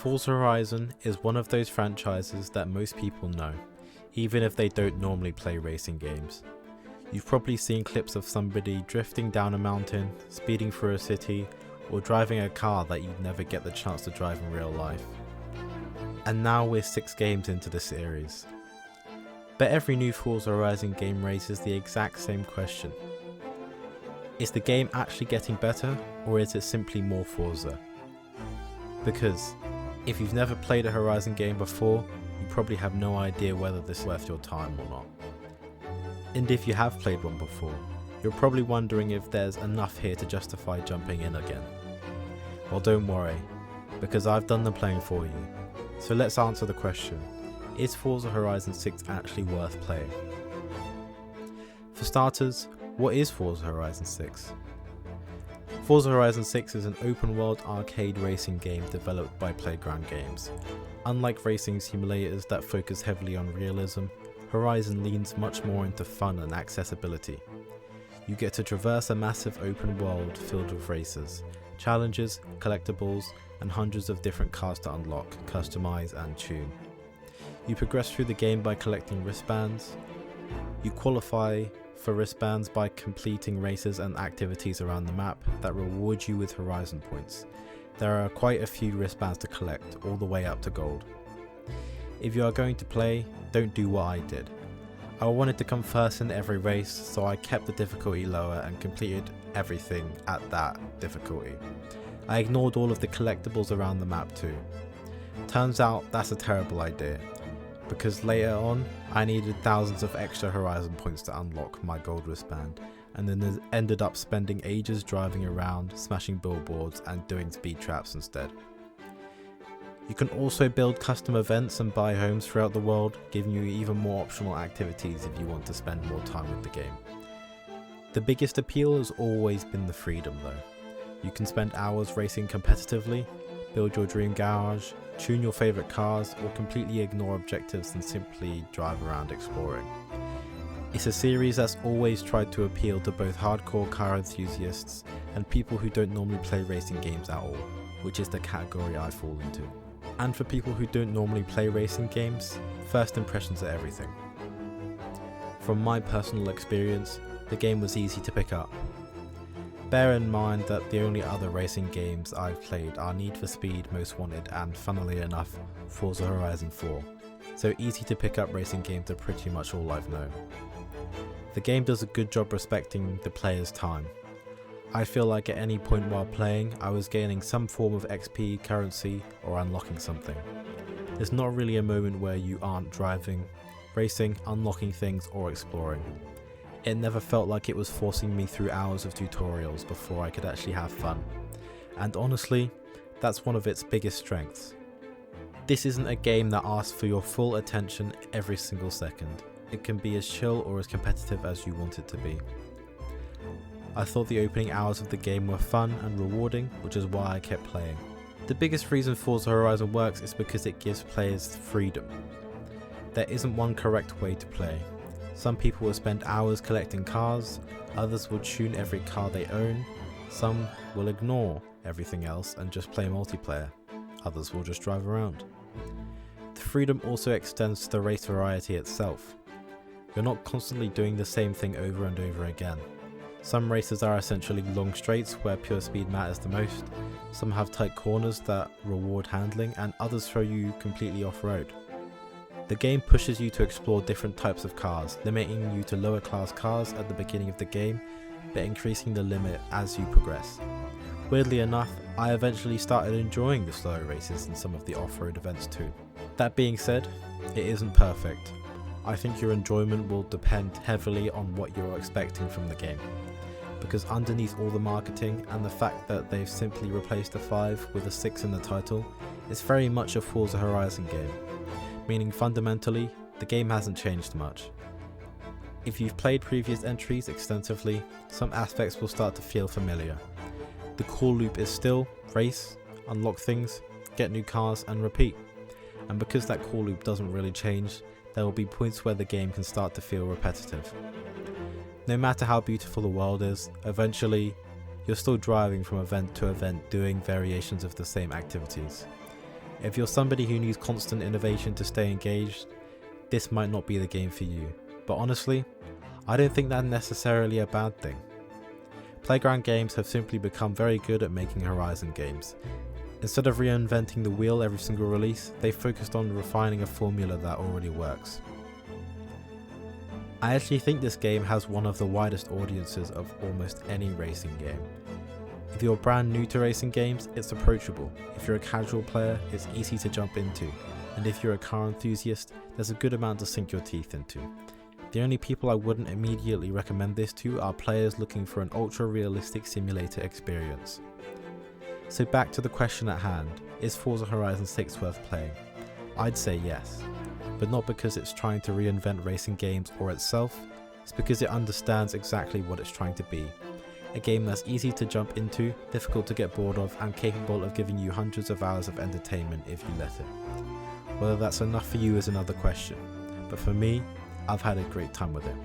Forza Horizon is one of those franchises that most people know, even if they don't normally play racing games. You've probably seen clips of somebody drifting down a mountain, speeding through a city, or driving a car that you'd never get the chance to drive in real life. And now we're 6 games into the series. But every new Forza Horizon game raises the exact same question. Is the game actually getting better, or is it simply more Forza? Because if you've never played a Horizon game before, you probably have no idea whether this is worth your time or not. And if you have played one before, you're probably wondering if there's enough here to justify jumping in again. Well, don't worry, because I've done the playing for you. So let's answer the question, is Forza Horizon 6 actually worth playing? For starters, what is Forza Horizon 6? Forza Horizon 6 is an open-world arcade racing game developed by Playground Games. Unlike racing simulators that focus heavily on realism, Horizon leans much more into fun and accessibility. You get to traverse a massive open world filled with races, challenges, collectibles, and hundreds of different cars to unlock, customize, and tune. You progress through the game by collecting wristbands. You qualify for wristbands by completing races and activities around the map that reward you with Horizon points. There are quite a few wristbands to collect, all the way up to gold. If you are going to play, don't do what I did. I wanted to come first in every race, so I kept the difficulty lower and completed everything at that difficulty. I ignored all of the collectibles around the map too. Turns out that's a terrible idea, because later on I needed thousands of extra Horizon points to unlock my gold wristband, and then ended up spending ages driving around, smashing billboards and doing speed traps instead. You can also build custom events and buy homes throughout the world, giving you even more optional activities if you want to spend more time with the game. The biggest appeal has always been the freedom though. You can spend hours racing competitively, build your dream garage, tune your favourite cars, or completely ignore objectives and simply drive around exploring. It's a series that's always tried to appeal to both hardcore car enthusiasts and people who don't normally play racing games at all, which is the category I fall into. And for people who don't normally play racing games, first impressions are everything. From my personal experience, the game was easy to pick up. Bear in mind that the only other racing games I've played are Need for Speed, Most Wanted, and funnily enough, Forza Horizon 4, so easy to pick up racing games are pretty much all I've known. The game does a good job respecting the player's time. I feel like at any point while playing, I was gaining some form of XP, currency, or unlocking something. There's not really a moment where you aren't driving, racing, unlocking things, or exploring. It never felt like it was forcing me through hours of tutorials before I could actually have fun. And honestly, that's one of its biggest strengths. This isn't a game that asks for your full attention every single second. It can be as chill or as competitive as you want it to be. I thought the opening hours of the game were fun and rewarding, which is why I kept playing. The biggest reason Forza Horizon works is because it gives players freedom. There isn't one correct way to play. Some people will spend hours collecting cars, others will tune every car they own, some will ignore everything else and just play multiplayer, others will just drive around. The freedom also extends to the race variety itself. You're not constantly doing the same thing over and over again. Some races are essentially long straights where pure speed matters the most, some have tight corners that reward handling, and others throw you completely off-road. The game pushes you to explore different types of cars, limiting you to lower class cars at the beginning of the game, but increasing the limit as you progress. Weirdly enough, I eventually started enjoying the slower races and some of the off-road events too. That being said, it isn't perfect. I think your enjoyment will depend heavily on what you're expecting from the game. Because underneath all the marketing and the fact that they've simply replaced a 5 with a 6 in the title, it's very much a Forza Horizon game. Meaning fundamentally, the game hasn't changed much. If you've played previous entries extensively, some aspects will start to feel familiar. The core loop is still race, unlock things, get new cars and repeat. And because that core loop doesn't really change, there will be points where the game can start to feel repetitive. No matter how beautiful the world is, eventually you're still driving from event to event doing variations of the same activities. If you're somebody who needs constant innovation to stay engaged, this might not be the game for you. But honestly, I don't think that's necessarily a bad thing. Playground Games have simply become very good at making Horizon games. Instead of reinventing the wheel every single release, they focused on refining a formula that already works. I actually think this game has one of the widest audiences of almost any racing game. If you're brand new to racing games, it's approachable. If you're a casual player, it's easy to jump into. And if you're a car enthusiast, there's a good amount to sink your teeth into. The only people I wouldn't immediately recommend this to are players looking for an ultra-realistic simulator experience. So back to the question at hand, is Forza Horizon 6 worth playing? I'd say yes, but not because it's trying to reinvent racing games or itself, it's because it understands exactly what it's trying to be. A game that's easy to jump into, difficult to get bored of, and capable of giving you hundreds of hours of entertainment if you let it. Whether that's enough for you is another question, but for me, I've had a great time with it.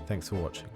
Thanks for watching.